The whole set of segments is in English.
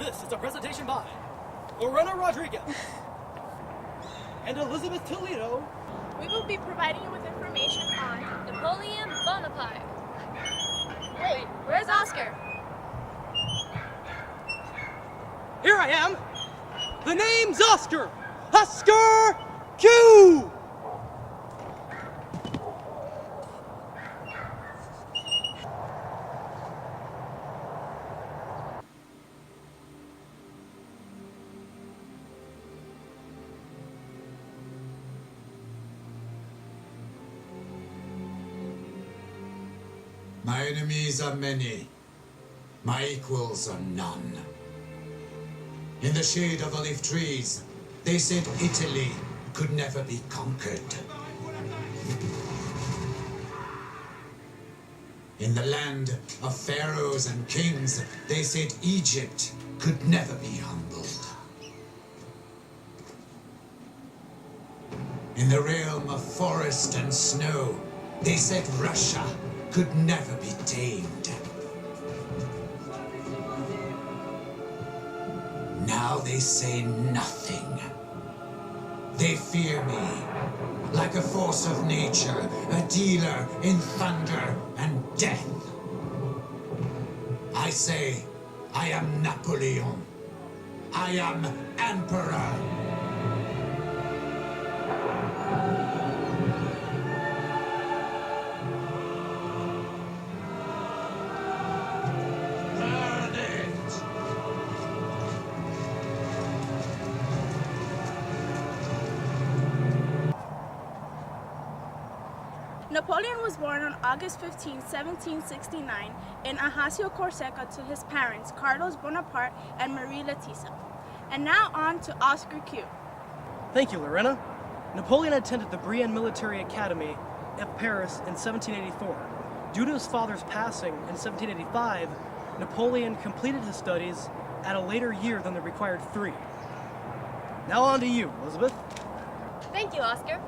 This is a presentation by Lorena Rodriguez and Elizabeth Toledo. We will be providing you with information on Napoleon Bonaparte. Wait, where's Oscar? Here I am. The name's Oscar. Oscar Q. My enemies are many. My equals are none. In the shade of olive trees, they said Italy could never be conquered. In the land of pharaohs and kings, they said Egypt could never be humbled. In the realm of forest and snow, they said Russia could never be tamed. Now they say nothing. They fear me, like a force of nature, a dealer in thunder and death. I say, I am Napoleon. I am Emperor. Napoleon was born on August 15, 1769 in Ajaccio, Corsica to his parents, Carlos Bonaparte and Marie Letizia. And now on to Oscar Q. Thank you, Lorena. Napoleon attended the Brienne Military Academy at Paris in 1784. Due to his father's passing in 1785, Napoleon completed his studies at a later year than the required 3. Now on to you, Elizabeth. Thank you, Oscar.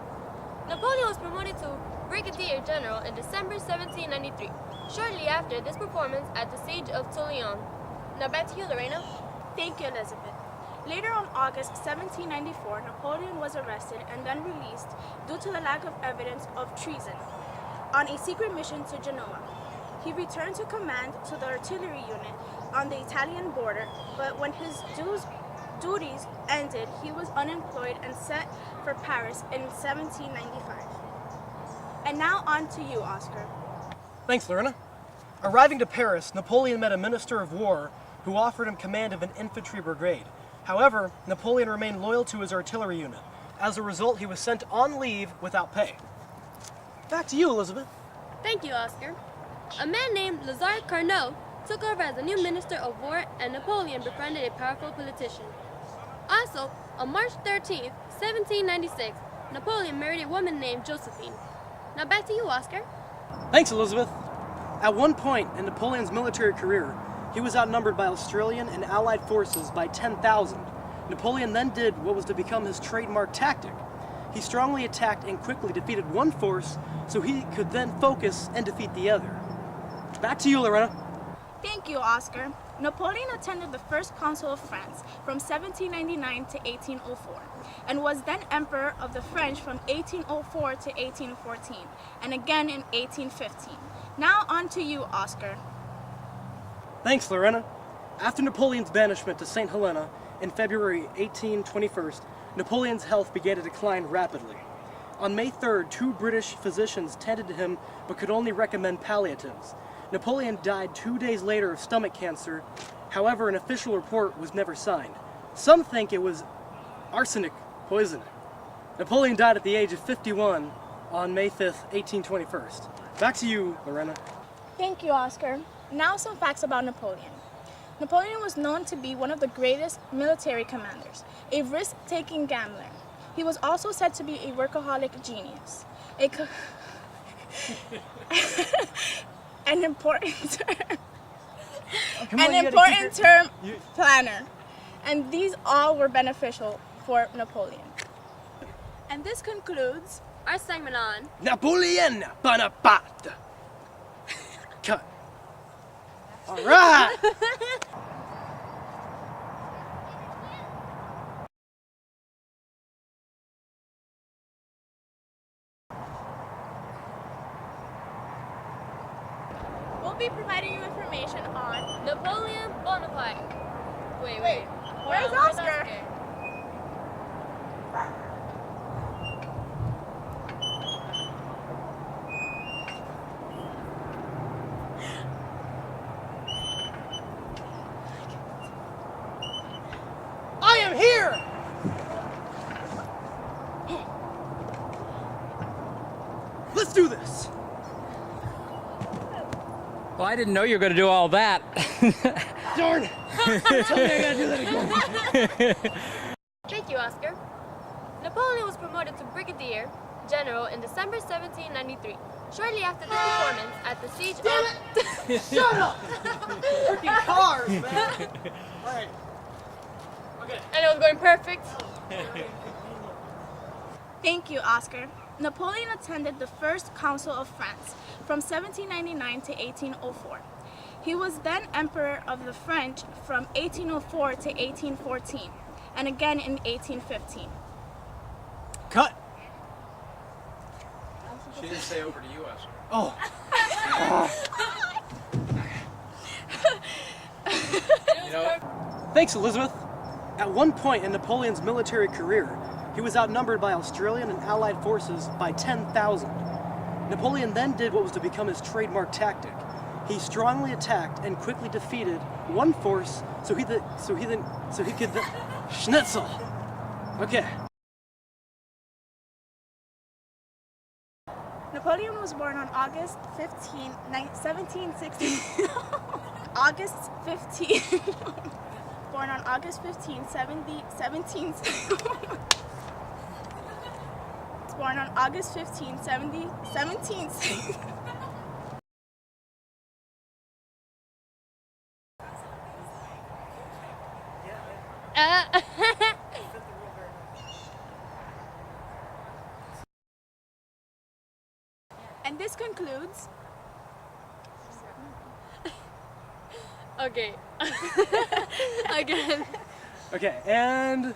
Napoleon was promoted to Brigadier General in December 1793, shortly after this performance at the Siege of Toulon. Now back to you, Lorena. Thank you, Elizabeth. Later on August 1794, Napoleon was arrested and then released due to the lack of evidence of treason on a secret mission to Genoa. He returned to command to the artillery unit on the Italian border, but when his duties ended, he was unemployed and set for Paris in 1795. And now on to you, Oscar. Thanks, Lorena. Arriving to Paris, Napoleon met a minister of war who offered him command of an infantry brigade. However, Napoleon remained loyal to his artillery unit. As a result, he was sent on leave without pay. Back to you, Elizabeth. Thank you, Oscar. A man named Lazare Carnot took over as the new Minister of War, and Napoleon befriended a powerful politician. Also, on March 13, 1796, Napoleon married a woman named Josephine. Now back to you, Oscar. Thanks, Elizabeth. At one point in Napoleon's military career, he was outnumbered by Australian and Allied forces by 10,000. Napoleon then did what was to become his trademark tactic. He strongly attacked and quickly defeated one force so he could then focus and defeat the other. Back to you, Lorena. Thank you, Oscar. Napoleon attended the First Council of France from 1799 to 1804 and was then Emperor of the French from 1804 to 1814 and again in 1815. Now on to you, Oscar. Thanks, Lorena. After Napoleon's banishment to St. Helena in February 1821, Napoleon's health began to decline rapidly. On May 3rd, 2 British physicians tended to him but could only recommend palliatives. Napoleon died 2 days later of stomach cancer. However, an official report was never signed. Some think it was arsenic poisoning. Napoleon died at the age of 51 on May 5th, 1821. Back to you, Lorena. Thank you, Oscar. Now some facts about Napoleon. Napoleon was known to be one of the greatest military commanders, a risk-taking gambler. He was also said to be a workaholic genius, an important term planner, and these all were beneficial for Napoleon. And this concludes Our segment on Napoleon Bonaparte. Cut. All right. will be providing you information on... Napoleon Bonaparte. Wait. Where's Oscar? I am here! Let's do this! Well, I didn't know you were going to do all that. Darn! Tell me I gotta do that again. Thank you, Oscar. Napoleon was promoted to brigadier general in December 1793, shortly after the performance at the siege of... Shut up! Freaking cars, man! Alright. Okay. And it was going perfect. Thank you, Oscar. Napoleon attended the First Council of France from 1799 to 1804. He was then Emperor of the French from 1804 to 1814, and again in 1815. Cut! She didn't say over to you, Oscar. Oh. You know, Thanks, Elizabeth. At one point in Napoleon's military career, he was outnumbered by Australian and Allied forces by 10,000. Napoleon then did what was to become his trademark tactic. He strongly attacked and quickly defeated one force so he could Schnitzel. Okay. Napoleon was born on August 15, 1760. August 15. Born on August 15, 17. Born on August 15, 17. And this concludes. Okay. Again. Okay, and